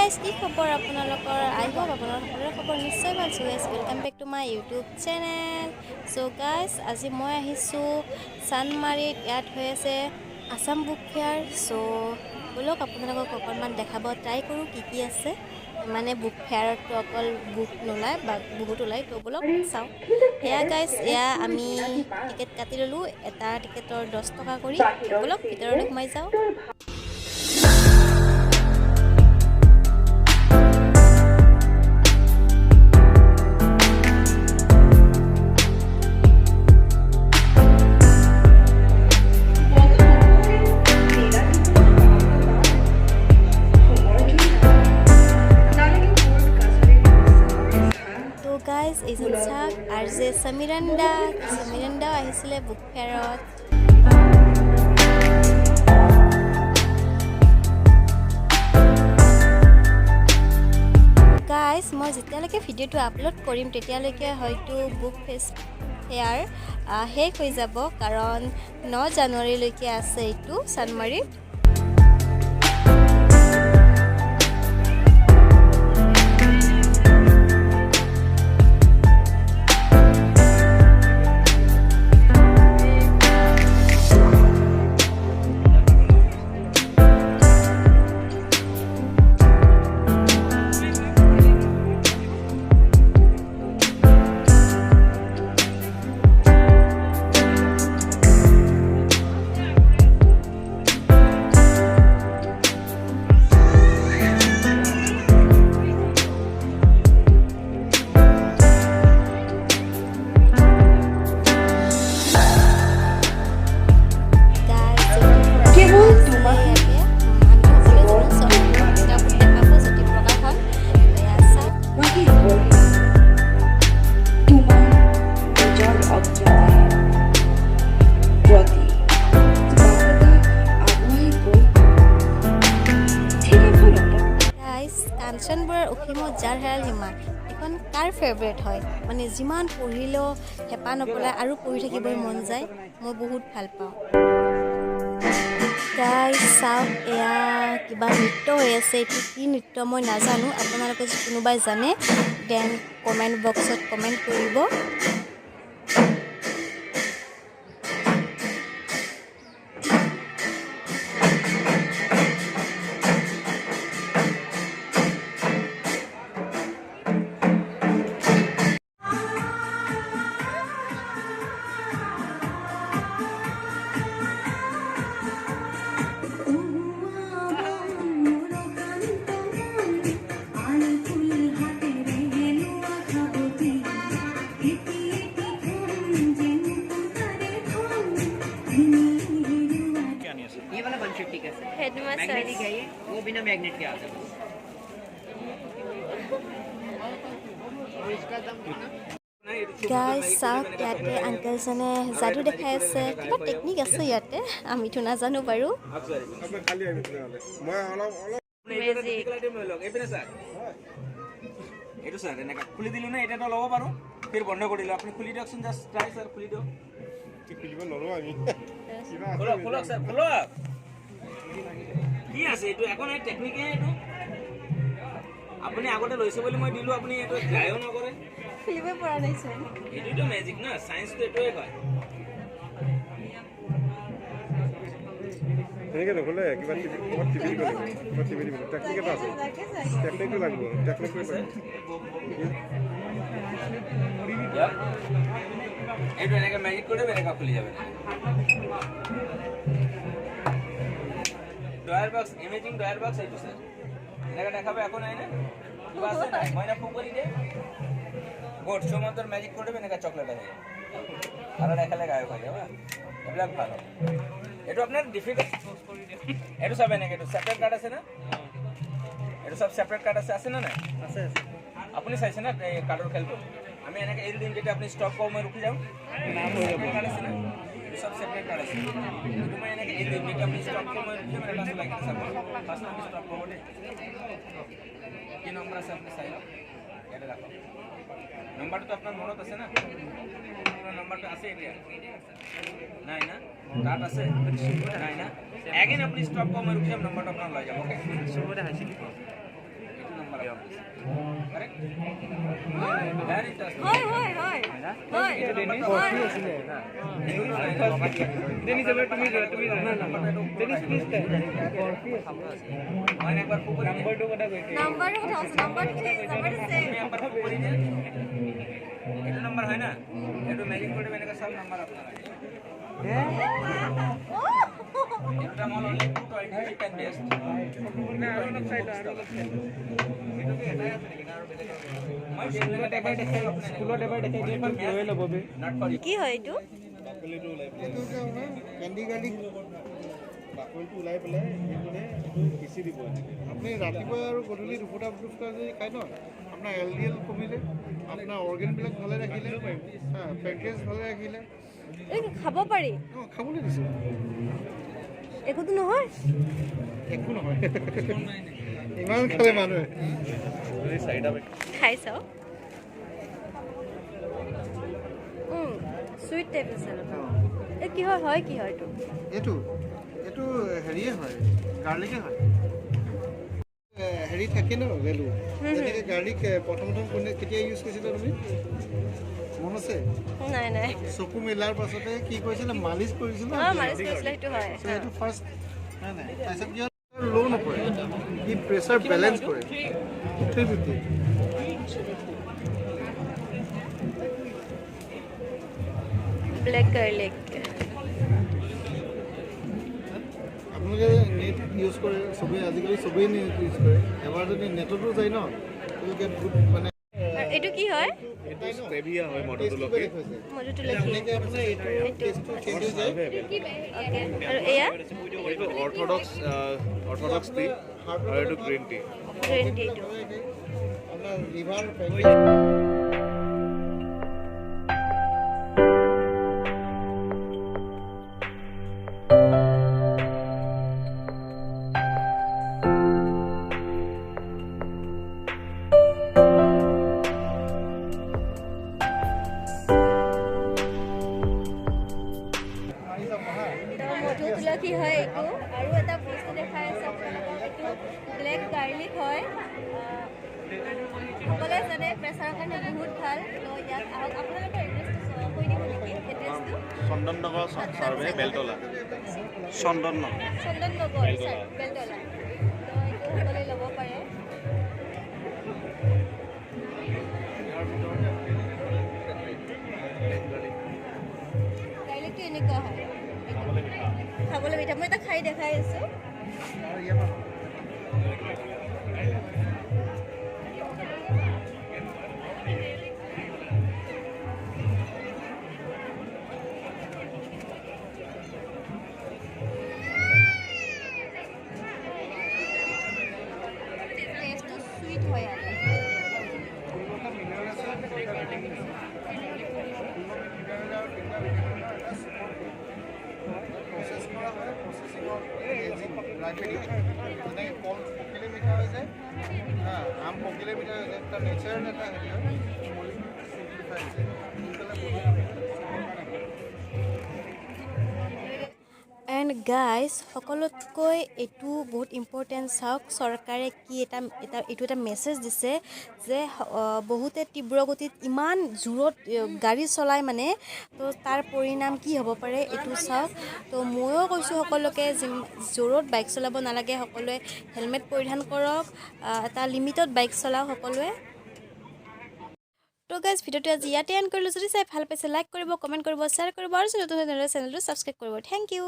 Guys কি খবৰ আপোনালোকৰ আই হোপ আপোনালোকৰ খবৰ নিশ্চয় ভাল চলি আছে welcome back to my YouTube channel চ' গাইজ আজি মই আহিছোঁ চানমাৰীত ইয়াত হৈ আছে আছাম বুক ফেয়াৰ চ' ব'লক আপোনালোকক অকণমান দেখাব ট্ৰাই কৰোঁ কি আছে মানে বুক ফেয়াৰতো অকল বুক নোলায় বা বহুত ওলায় তো ব'লক চাওঁ এয়া গাইজ এয়া আমি টিকেট কাটি ল'লোঁ এটা টিকেটৰ 10 টকা কৰি ব'লক ভিতৰলৈ সোমাই যাওঁ guys এইজন চাওক আৰজে সমীৰন্দা আহিছিলে বুক ফেয়াৰত গাইজ মই যেতিয়ালৈকে ভিডিঅ'টো আপলোড কৰিম তেতিয়ালৈকে হয়তো বুক ফেয়াৰ শেষ হৈ যাব কাৰণ 9 জানুৱাৰীলৈকে আছে এইটো চানমাৰীত কাঞ্চনবুৰৰ অসীমত যাৰ হেৰাল সীমা এখন কাৰ ফেভৰেট হয় মানে যিমান পঢ়িলেও হেঁপাহ নপলায় আৰু পঢ়ি থাকিবলৈ মন যায় মই বহুত ভাল পাওঁ গাইজ চাওক এয়া কিবা নৃত্য হৈ আছে এইটো কি নৃত্য মই নাজানো আপোনালোকে যদি কোনোবাই জানে দেন কমেণ্ট বক্সত কমেণ্ট কৰিব मैग्नेटिक है ये वो बिना मैग्नेट के आता है গাইজ চাওক ইয়াতে আংকেলজনে যাদু দেখাই আছে কিবা টেকনিক আছে ইয়াতে আমিতো নাজানো বাৰু এইটো স্যাৰ এনেকা খুলি দিলো না এটাটো লব পাৰো ফিৰ বন্ধ কৰি দিলো আপুনি খুলি দিয়কচোন জাস্ট ট্ৰাই স্যাৰ খুলি দিও খুলিব নৰো আমি খোলক স্যার খোলক কি আছে এইটো এখন এই টেকনিকে এইটো আপুনি আগতে লৈছে বুলি মই দিলো আপুনি এইটো ট্ৰাইও নকৰে খুলিবই পৰা নাই স্যার এইটো ম্যাজিক না সায়েন্স তো এটোই কয় এনেকে নকলে কিবা টিভি কৰিব টেকনিক এটা আছে টেকনিক লাগিব টেকনিক এইটো এনেকে ম্যাজিক কৰি এনেকা খুলি যাবে drawer box imaging drawer box এইটো স্যাৰ এনেকা দেখাবে এখন আইনা কিবা আছে না মইনা ফোন কৰি দে গোট সমন্তর ম্যাজিক করে দেবে এনেকা চকলেট আছে আর দেখালে গায়ক হয়ে যাবে এবিলাক ভালো এটো আপনার ডিফিকাল্ট এটো সব এনেকে এটো সেপারেট কার্ড আছে না এটো সব সেপারেট কার্ড আছে না না আছে আছে আপনি চাইছে না এই কাৰ্ডৰ খেলটো আমি এনেকে এই দিন যেটা আপনি স্টপ কম মই রুকি যাও নাম হয়ে যাবে কার্ড আছে না सब सेपरेट कार्ड আছে তুমি এনেকে এই দিন যেটা আপনি স্টপ কম মই রুকি যাও এটা লাইক আছে ফার্স্ট আপনি স্টপ করব দে কি নম্বর আছে আপনি চাই লও এটা রাখো নম্বরটা তো আপনার মনত আছে না আপনার নম্বরটা আছে এটা নাই না কার্ড আছে নাই না अगेन আপনি স্টপ কম রুকি যাও নম্বরটা আপনার লই যাও ওকে শুরুতে হাসি Very interesting. হয় হয় হয় হয় মইনা একবার ফুক কৰি দে নাম্বাৰৰ কথা আছে নাম্বাৰটো আছে একবাৰ ফুক কৰি দে এটা নাম্বার হয় না একটু ম্যাজিক করে এনেকা সব নাম্বার আপনার আছে এটা মল অনলি 220 10 বেস্ট না আর অলপ সাইড এটা কি এটাই আছে নাকি না আর বেলেগ মই স্কুলত এবাৰ দেখাই লৈ ল'ব বে নট ফৰ কি হয় এইটো বাকলিটো ওলাই পেলাই এইটো যে কেণ্ডি গাৰ্লিক বাকলিটো ওলাই পেলাই এইটোনে এইটো পিচি দিব আপুনি ৰাতিপুৱা আৰু গধূলি দুফুটা যদি খায় ন আপোনাৰ LDL কমিলে আপোনাৰ অৰ্গেনবিলাক ভালে ৰাখিলে হা পেনক্ৰিয়াছ ভালে ৰাখিলে এই খাব পাৰি অঁ খাবলৈ দিছোঁ একোতো নহয় একো নহয় ইমান খালে মানুহে খাই চাওঁ চুইট টাইপ আছে এই কি হয় হয় কি হয় এইটো এইটো এইটো হেৰিয়ে হয় গাৰ্লিকে হয় হেৰি থাকে ন ভেলু যেনেকৈ গাৰ্লিক প্ৰথম কোনে কেতিয়া ইউজ কৰিছিলা তুমি মন আছে নাই নাই চকু মেলাৰ পাছতে কি কৰিছিলে মালিচ কৰিছিলে অঁ মালিচ কৰিছিলে সেইটো হয় সেইটো ফাৰ্ষ্ট নাই নাই তাৰপিছত কি ল' নপৰে ই প্ৰেছাৰ বেলেঞ্চ কৰে 350 ব্লেক গাৰ্লিক আপোনালোকে নেট ইউজ কৰে চবেই আজিকালি চবেই নেট ইউজ কৰে এবাৰ যদি নেটতো যায় ন তেওঁলোকে বহুত মানে এইটো কি হয় এইটো স্ক্ৰেবিয়া হয় মধুতুলসী মধুটো এনেকৈ আপোনাৰ এইটো টেষ্টটো চেঞ্জ হৈ যায় অ'কে আৰু এয়া এইটো অৰ্থডক্স টি আৰু এইটো গ্ৰীণ টি গ্ৰীণ টিটো আপোনাৰ লিভাৰ মধুতুলসী হয় এইটো আৰু এটা বস্তু দেখাই আছে আপোনালোকক এইটো ব্লেক গাৰ্লিক হয় সকলোৱে জানে প্ৰেছাৰৰ কাৰণে বহুত ভাল তো ইয়াত আহক আপোনালোকৰ এড্ৰেছটো কৈ দিব নেকি এড্ৰেছটো চন্দন নগৰ চাৰ্ভে বেলতলা চন্দন নগৰ চন্দন নগৰ বেলতলা তো এইটো সকলোৱে ল'ব পাৰে গাৰ্লিকটো এনেকুৱা হয় খাবলৈ মিঠা মই এটা খাই দেখাই আছোঁ টেষ্টটো চুইট হয় আৰু প্ৰচেছ কৰা হয় প্ৰচেছিঙৰ যেনেকৈ কল পকিলে মিঠা হৈ যায় হা আম পকিলে মিঠা হৈ যায় তাৰ নেচাৰেল এটা হেৰি হয় চিম্পলিফাই হৈ যায় এণ্ড গাইজ সকলোতকৈ এইটো বহুত ইম্পৰ্টেণ্ট চাওক চৰকাৰে কি এইটো এটা মেছেজ দিছে যে বহুতে তীব্ৰ গতিত ইমান জোৰত গাড়ী চলায় মানে তো তাৰ পৰিণাম কি হ'ব পাৰে এইটো চাওক তো ময়ো কৈছোঁ সকলোকে জোৰত বাইক চলাব নালাগে সকলোৱে হেলমেট পৰিধান কৰক এটা লিমিটত বাইক চলাওক সকলোৱে তো গাইজ ভিডিঅ'টো আজি ইয়াতে এণ্ড কৰিলোঁ যদি চাই ভাল পাইছে লাইক কৰিব কমেণ্ট কৰিব শ্বেয়াৰ কৰিব আৰু যদি নতুন চেনেলটো ছাবস্ক্ৰাইব কৰিব থেংক ইউ